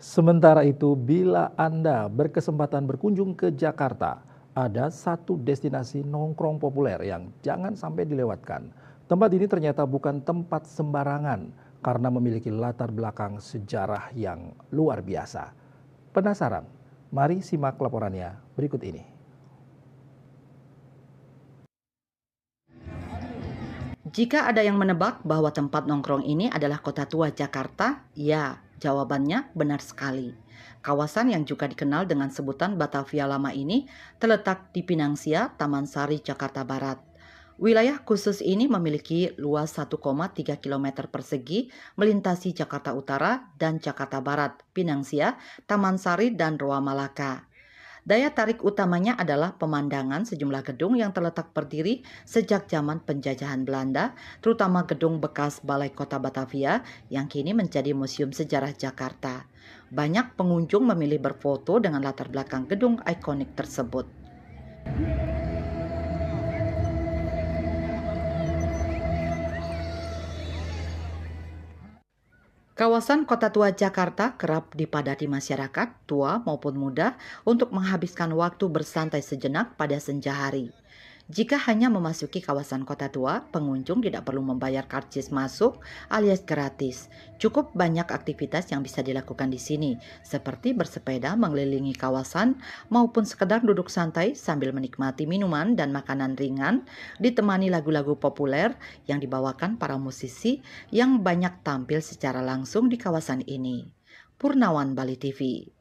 Sementara itu, bila Anda berkesempatan berkunjung ke Jakarta, ada satu destinasi nongkrong populer yang jangan sampai dilewatkan. Tempat ini ternyata bukan tempat sembarangan karena memiliki latar belakang sejarah yang luar biasa. Penasaran? Mari simak laporannya berikut ini. Jika ada yang menebak bahwa tempat nongkrong ini adalah Kota Tua Jakarta, ya, jawabannya benar sekali. Kawasan yang juga dikenal dengan sebutan Batavia Lama ini terletak di Pinangsia, Taman Sari, Jakarta Barat. Wilayah khusus ini memiliki luas 1,3 km persegi melintasi Jakarta Utara dan Jakarta Barat, Pinangsia, Taman Sari, dan Roa Malaka. Daya tarik utamanya adalah pemandangan sejumlah gedung yang terletak berdiri sejak zaman penjajahan Belanda, terutama gedung bekas Balai Kota Batavia yang kini menjadi Museum Sejarah Jakarta. Banyak pengunjung memilih berfoto dengan latar belakang gedung ikonik tersebut. Kawasan Kota Tua Jakarta kerap dipadati masyarakat, tua maupun muda, untuk menghabiskan waktu bersantai sejenak pada senja hari. Jika hanya memasuki kawasan Kota Tua, pengunjung tidak perlu membayar karcis masuk alias gratis. Cukup banyak aktivitas yang bisa dilakukan di sini, seperti bersepeda mengelilingi kawasan maupun sekedar duduk santai sambil menikmati minuman dan makanan ringan, ditemani lagu-lagu populer yang dibawakan para musisi yang banyak tampil secara langsung di kawasan ini. Purnawan, Bali TV.